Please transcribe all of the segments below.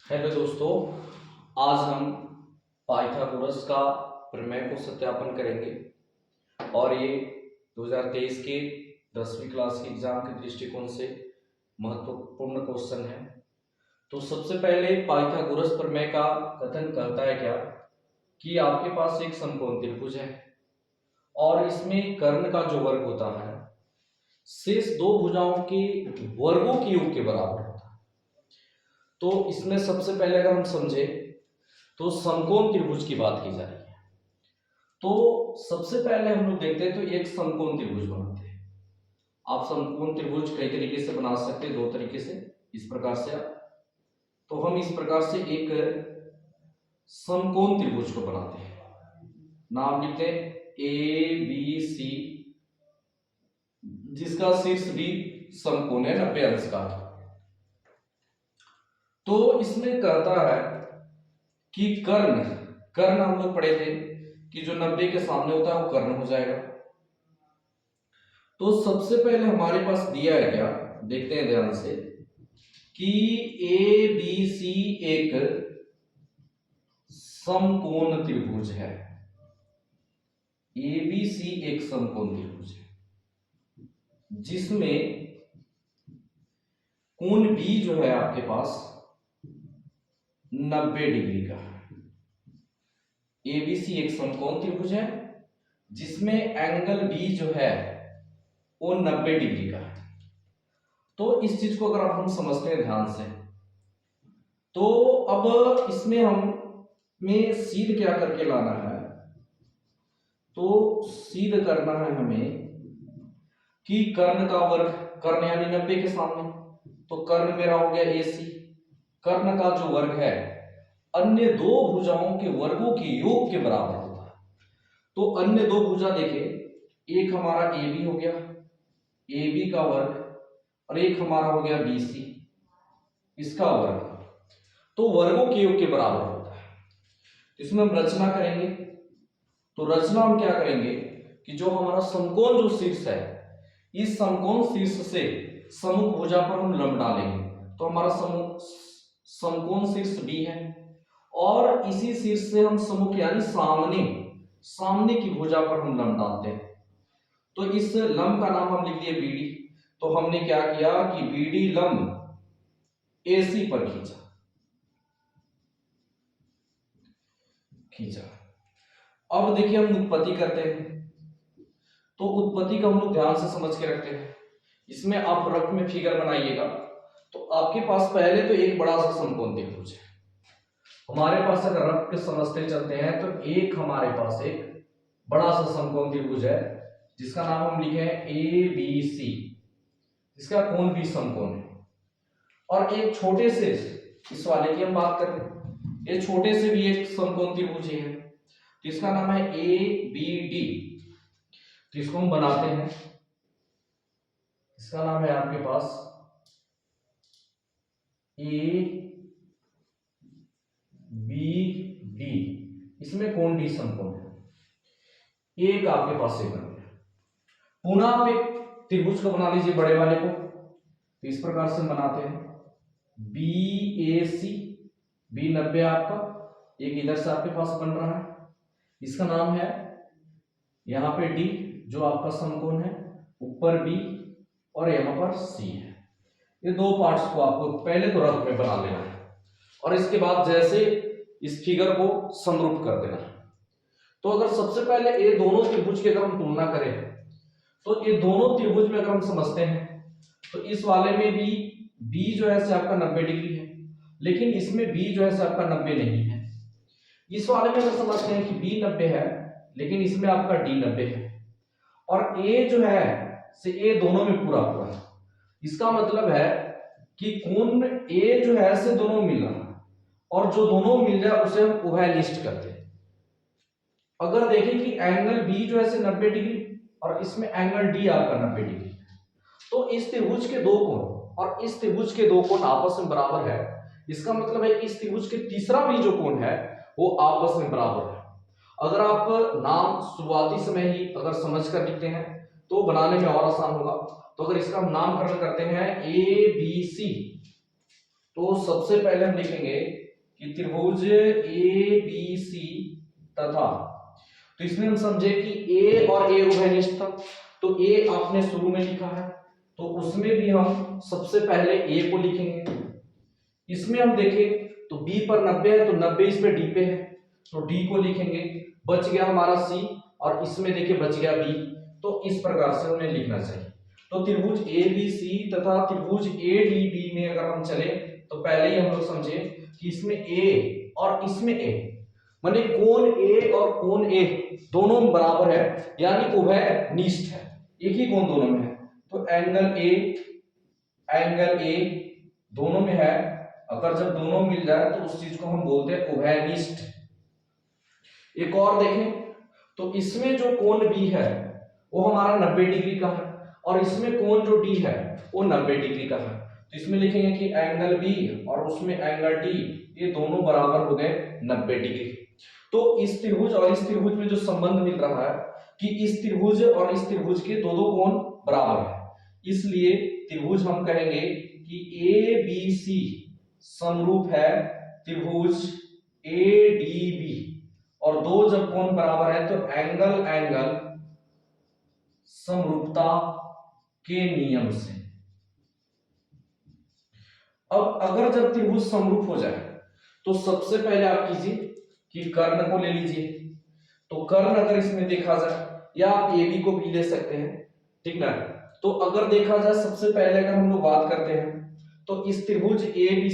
Hello दोस्तों, आज हम पाइथागोरस का प्रमेय को सत्यापन करेंगे और ये 2023 के 10वीं क्लास के एग्जाम के दृष्टिकोण से महत्वपूर्ण क्वेश्चन है। तो सबसे पहले पाइथागोरस प्रमेय का कथन कहता है क्या कि आपके पास एक समकोण त्रिभुज है और इसमें कर्ण का जो वर्ग होता है शेष दो भुजाओं के वर्गों के योग के बराबर होता है। तो इसमें सबसे पहले अगर हम समझे तो समकोण त्रिभुज की बात की जा रही है। तो सबसे पहले हम लोग देखते हैं तो एक समकोण त्रिभुज बनाते हैं। आप समकोण त्रिभुज कई तरीके से बना सकते हैं, दो तरीके से। इस प्रकार से तो हम इस प्रकार से एक समकोण त्रिभुज को बनाते हैं। नाम लिखते हैं ABC, जिसका शीर्ष भी समकोण है 90 अंश का। तो इसमें कहता है कि कर्ण कर्ण हम लोग पढ़े थे कि जो 90 के सामने होता है वो कर्ण हो जाएगा। तो सबसे पहले हमारे पास दिया है क्या, देखते हैं ध्यान से कि ABC एक समकोण त्रिभुज है। ABC एक समकोण त्रिभुज है जिसमें कोण B जो है आपके पास 90 डिग्री का है। ABC एक समकोण त्रिभुज है जिसमें एंगल B जो है वो 90 डिग्री का है। तो इस चीज को अगर हम समझते हैं ध्यान से, तो अब इसमें हमें सीध क्या करके लाना है, तो सीध करना है हमें कि कर्ण का वर्ग, कर्ण यानी 90 के सामने, तो कर्ण मेरा हो गया AC। कर्ण का जो वर्ग है अन्य दो भुजाओं के वर्गों के योग के बराबर होता है। तो अन्य दो भुजा देखे, एक हमारा AB हो गया, AB का वर्ग, और एक हमारा हो गया BC, इसका वर्ग। तो वर्गों के योग के बराबर होता है। इसमें हम रचना करेंगे। तो रचना हम क्या करेंगे कि जो हमारा समकोण जो शीर्ष है, इस समकोण शीर्ष से सम्मुख भुजा पर हम लंब डालेंगे। तो हमारा समकोण शीर्ष B है और इसी शीर्ष से हम सम्मुख यानी सामने की भुजा पर हम लंब डालते हैं। तो इस लंब का नाम हम लिख दिए BD। तो हमने क्या किया कि BD लंब AC पर खींचा। अब देखिए हम उत्पत्ति करते हैं। तो उत्पत्ति का हम लोग ध्यान से समझ के रखते हैं। इसमें आप रफ में फिगर बनाइएगा। तो आपके पास पहले तो एक बड़ा सा समकोण त्रिभुज है हमारे पास। अगर रफ के समझते चलते हैं तो एक हमारे पास एक बड़ा सा समकोण त्रिभुज है जिसका नाम हम लिखे हैं ABC, इसका कोण भी समकोण है। और एक छोटे से, इस वाले की हम बात करें, ये छोटे से भी एक समकोण त्रिभुज है जिसका नाम है ABD। तो इसको हम बनाते हैं, इसका नाम है आपके पास ABD। इसमें कोण D समकोण है। एक आपके पास से बन गया। पुनः आप एक त्रिभुज को बना लीजिए बड़े वाले को। तो इस प्रकार से बनाते हैं BAC, B 90 आपका, एक इधर से आपके पास बन रहा है, इसका नाम है यहां पे D जो आपका समकोण है, ऊपर B और यहां पर C है। ये दो पार्ट्स को आपको पहले तो रफ में बना लेना है और इसके बाद जैसे इस फिगर को समरूप कर देना है। तो अगर सबसे पहले ये दोनों त्रिभुज की अगर हम तुलना करें तो ये दोनों त्रिभुज में अगर हम समझते हैं तो इस वाले में भी B जो है से आपका 90 डिग्री है, लेकिन इसमें B जो है से आपका 90 नहीं है। इस वाले में अगर समझते हैं कि B 90 है लेकिन इसमें आपका D 90 है, और A जो है से A दोनों में पूरा पूरा है। इसका मतलब है कि कोण A जो है से दोनों मिल रहा है और जो दोनों मिल जाए उसे हम उभयनिष्ठ करते हैं। अगर देखें कि एंगल B जो है से 90 डिग्री और इसमें एंगल D आपका 90 डिग्री, तो इस त्रिभुज के दो कोण और इस त्रिभुज के दो कोण आपस में बराबर है। इसका मतलब है कि इस त्रिभुज के तीसरा भी जो कोण है वो आपस में बराबर है। अगर आप नाम शुरुआती समय ही अगर समझ कर लिखते हैं तो बनाने में और आसान होगा। तो अगर इसका हम नामकरण करते हैं ABC, तो सबसे पहले हम लिखेंगे कि त्रिभुज ए बी सी तथा, तो इसमें हम समझे कि ए और ए उभयनिष्ठ था, तो ए आपने शुरू में लिखा है, तो उसमें भी हम सबसे पहले ए को लिखेंगे। इसमें हम देखें तो बी पर 90 है, तो 90 इस पे डी पे है, तो डी को लिखेंगे। बच गया हमारा सी, और इसमें देखिए बच गया बी। तो इस प्रकार से हमें लिखना चाहिए। तो त्रिभुज ए बी सी तथा त्रिभुज ए डी बी में अगर हम चले तो पहले ही हम लोग समझे कि इसमें ए और इसमें ए, माने कोण ए और कोण ए दोनों बराबर है, यानी उभयनिष्ठ है, एक ही कोण दोनों में है। तो एंगल ए दोनों में है, अगर जब दोनों मिल जाए तो उस चीज को हम बोलते हैं उभयनिष्ठ। एक और देखें तो इसमें जो कोण बी है वो हमारा 90 डिग्री का है, और इसमें कोण जो डी है वो 90 डिग्री का है। तो इसमें लिखेंगे कि एंगल बी और उसमें एंगल डी ये दोनों बराबर हो गए 90 डिग्री। तो इस त्रिभुज और इस त्रिभुज में जो संबंध मिल रहा है कि इस त्रिभुज और इस त्रिभुज के दो दो कोण बराबर है, इसलिए त्रिभुज हम कहेंगे कि ए बी सी समरूप है त्रिभुज ए डी बी, और दो जब कोण बराबर है तो एंगल एंगल समरूपता के नियम से। अब अगर जब त्रिभुज समरूप हो जाए तो सबसे पहले आप कीजिए कि कर्ण को ले लीजिए। तो कर्ण अगर इसमें देखा जाए, या आप ए बी को भी ले सकते हैं, ठीक ना। तो अगर देखा जाए सबसे पहले अगर हम लोग बात करते हैं तो इस त्रिभुज ए बी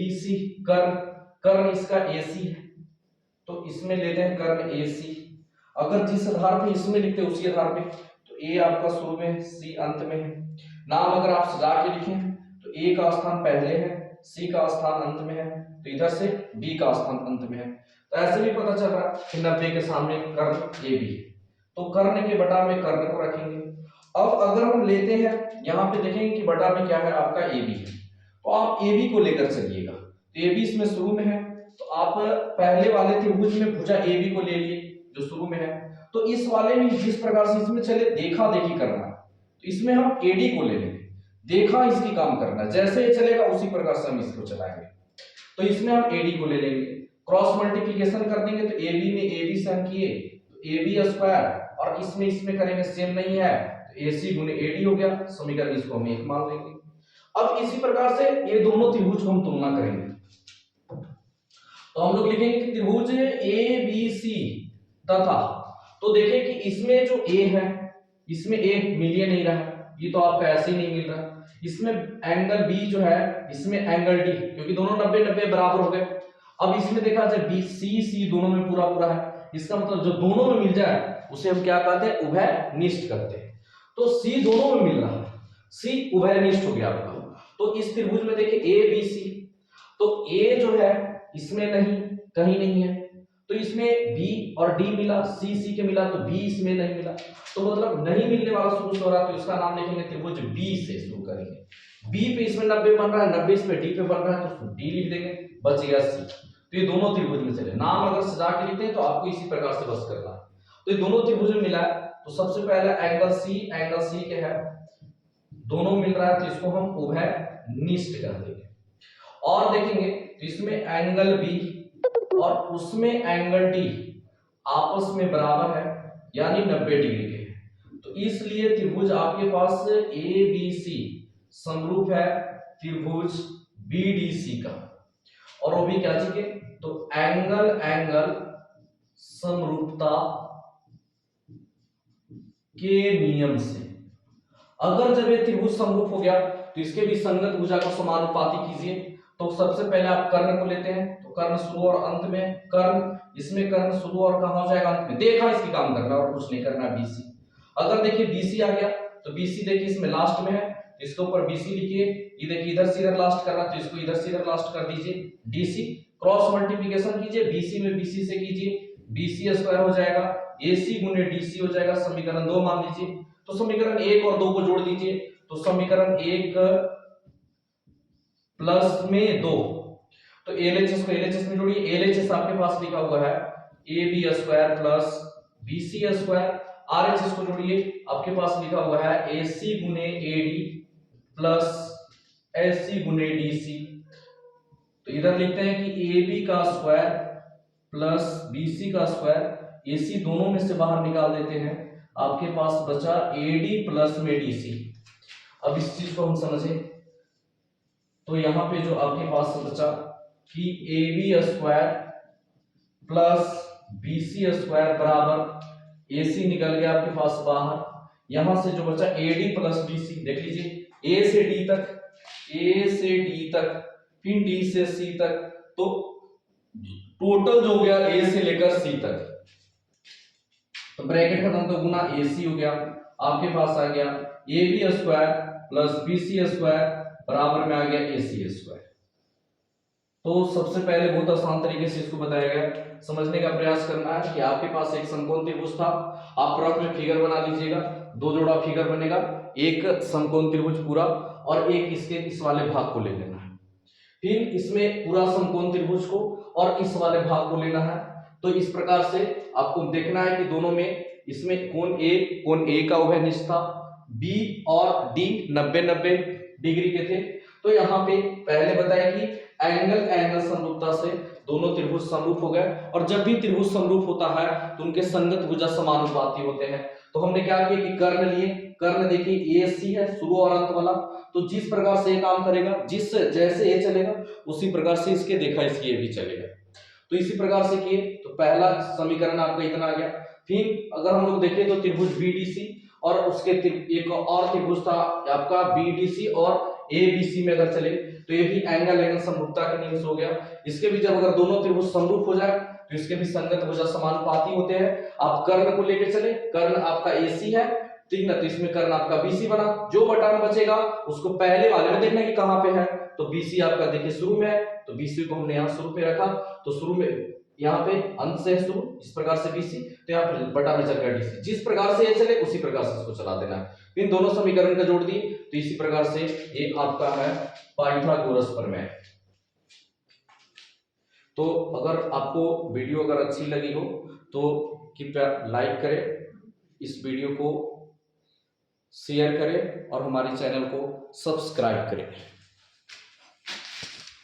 सी कर्ण इसका ए सी है, तो इसमें लेते हैं कर्ण ए सी। अगर जिस आधार पे इसमें लिखते हैं उसी आधार पे, तो ए आपका शुरू में, सी अंत में है। नाम अगर आप सजा के लिखें तो ए का स्थान पहले है, सी का स्थान अंत में है, तो इधर से बी का स्थान अंत में है। तो ऐसे भी पता चल रहा है कि 90 के सामने कर्ण ए बी है, तो कर्ण के बटा में कर्ण को रखेंगे। अब अगर हम लेते हैं यहाँ पे देखेंगे कि बटा में क्या है आपका ए बी है, तो आप ए बी को लेकर चलिएगा। तो ए बी इसमें शुरू में है, तो आप पहले वाले त्रिभुज में भुजा ए बी को ले लिए जो शुरू में है। तो इस वाले में जिस प्रकार से इसमें चले देखा देखी करना है, तो इसमें हम एडी को ले लेंगे, देखा इसकी काम करना, जैसे ये चलेगा उसी प्रकार से हम इसको चलाएंगे। तो इसमें हम एडी को ले लेंगे, क्रॉस मल्टीप्लिकेशन कर देंगे, तो ए बी में ए बी से हम किए तो ए बी स्क्वायर, और इसमें करेंगे सेम नहीं है तो ए सी गुने ए डी हो गया, समीकरण इसको हम एक मान लेंगे। अब इसी प्रकार से ये दोनों त्रिभुज को हम तुलना करेंगे, तो हम लोग लिखेंगे कि त्रिभुज ए बी सी तथा, तो देखें कि इसमें जो ए है इसमें ए मिल ही नहीं रहा, ये तो आपका ऐसे ही नहीं मिल रहा। इसमें एंगल बी जो है इसमें एंगल डी, क्योंकि दोनों 90-90 बराबर हो गए। अब इसमें देखा जाए बी सी दोनों में पूरा पूरा है, इसका मतलब जो दोनों में मिल जाए उसे हम क्या कहते हैं, उभयनिष्ठ करते हैं। तो सी दोनों में मिल रहा है, सी उभयनिष्ठ हो गया आपका। तो इस त्रिभुज में देखिए ए बी सी, तो ए जो है इसमें नहीं, कहीं नहीं है, तो इसमें बी और डी मिला, सी के मिला, तो बी इसमें नहीं मिला, तो मतलब नहीं मिलने वाला शुरू से हो रहा, तो इसका नाम लिखेंगे त्रिभुज बी से शुरू करेंगे। बी पे इसमें 90 बन रहा है, 90 इस पे डी पे बन रहा है, तो डी लिख देंगे, बच गया सी। तो ये दोनों त्रिभुज में चले, नाम अगर सजा के लिखते हैं तो आपको इसी प्रकार से बस करना है। तो ये दोनों त्रिभुज में मिला है, तो सबसे पहले एंगल सी के है, दोनों मिल रहा है, तो इसको हम उभयनिष्ठ कर देंगे। और देखेंगे तो इसमें एंगल बी और उसमें एंगल डी आपस में बराबर है, यानी 90 डिग्री के हैं। तो इसलिए त्रिभुज आपके पास ए बी सी समरूप है त्रिभुज बी डी सी का, और वो भी क्या चाहिए, तो एंगल एंगल समरूपता के नियम से। अगर जब ये त्रिभुज समरूप हो गया तो इसके भी संगत भुजा को समानुपाती कीजिए। तो सबसे पहले आप कर्ण को लेते हैं, तो कर्ण शुरू और अंत में, कर्ण इसमें कर्ण शुरू और कहां हो जाएगा, अंत में। देखा इसकी काम करना और कुछ नहीं करना, बीसी। अगर देखिए बीसी आ गया तो बीसी देखिए इसमें लास्ट में है, तो इसके ऊपर बीसी लिखिए, ये देखिए इधर से इधर लास्ट करना, तो इसको इधर से इधर लास्ट कर दीजिए, डीसी। क्रॉस मल्टीप्लिकेशन कीजिए, बीसी में बीसी से कीजिए, बीसी स्क्वायर हो जाएगा, एसी गुने डीसी हो जाएगा, समीकरण 2 मान लीजिए। तो समीकरण 1 और 2 को जोड़ दीजिए, तो समीकरण 1 प्लस में 2, तो एलएचएस को एलएचएस में जोड़िए, एलएचएस आपके पास लिखा हुआ है A B square plus B C square, RHS को जोड़िए, आपके पास लिखा हुआ है ए सी गुने ए डी प्लस AC गुने DC। तो इधर लिखते हैं कि AB का स्क्वायर प्लस BC का स्क्वायर, AC दोनों में से बाहर निकाल देते हैं, आपके पास बचा AD प्लस में DC। अब इस चीज को हम समझें तो यहां पे जो आपके पास बचा कि AB square plus BC square बराबर AC निकल गया आपके पास बाहर, यहां से जो बचा AD प्लस BC, देख लीजिए A से D तक, A से D तक, फिर D से C तक, तो टोटल जो हो गया A से लेकर C तक, तो ब्रैकेट खत्म तो गुना AC हो गया, आपके पास आ गया AB square plus BC square बराबर में आ गया AC स्क्वायर। तो सबसे पहले बहुत आसान तरीके से इसको बताया गया, समझने का प्रयास करना है कि आपके पास एक समकोण त्रिभुज था, आप रफ में फिगर बना लीजिएगा, दो जोड़ा फिगर बनेगा, एक समकोण त्रिभुज पूरा और एक इसके इस वाले भाग को ले लेना है, फिर इसमें पूरा समकोण त्रिभुज को और इस वाले भाग को लेना है। तो इस प्रकार से आपको देखना है कि दोनों में, इसमें कोण ए का उभयनिष्ठ था, बी और डी 90-90 डिग्री के थे। तो यहाँ पे पहले बताया कि एंगल समरूपता से दोनों त्रिभुज समरूप हो गए, और जब भी त्रिभुज समरूप होता है तो उनके संगत भुजा समानुपाती होते हैं। तो हमने क्या किया कि कर्ण लिए, कर्ण देखिए AC है शुरू और अंत वाला, तो जिस प्रकार से ये काम करेगा, जिस जैसे ये चलेगा उसी प्रकार से इसके देखा इसकी ये भी चलेगा। तो इसी प्रकार से किए तो पहला समीकरण आपका इतना आ गया। फिर अगर हम लोग देखें तो त्रिभुज BDC और उसके एक और त्रिभुज था आपका BDC और ABC में अगर चले तो ये भी एंगल समरूपता के नियम से हो गया। इसके भी जब अगर दोनों त्रिभुज समरूप हो जाए तो इसके भी संगत भुजा समानुपाती होते हैं। आप कर्ण को लेकर चले, कर्ण आपका AC है, ठीक ना, तो इसमें कर्ण आपका BC बना, जो बटा में बचेगा उसको पहले वाले में देखना कि कहां पे है, तो BC आपका देखिए शुरू में है, तो BC को हमने यहाँ शुरू पे रखा, तो शुरू में यहाँ पे अंत से शुरू, इस प्रकार से BC, तो यहाँ पे बटा में चल गया DC, जिस प्रकार से ये चले उसी प्रकार से इसको चला देना है। इन दोनों समीकरण का जोड़ दिए तो इसी प्रकार से एक आपका है पाइथागोरस प्रमेय। तो अगर आपको वीडियो अगर अच्छी लगी हो तो कृपया लाइक करें, इस वीडियो को शेयर करें और हमारे चैनल को सब्सक्राइब करें।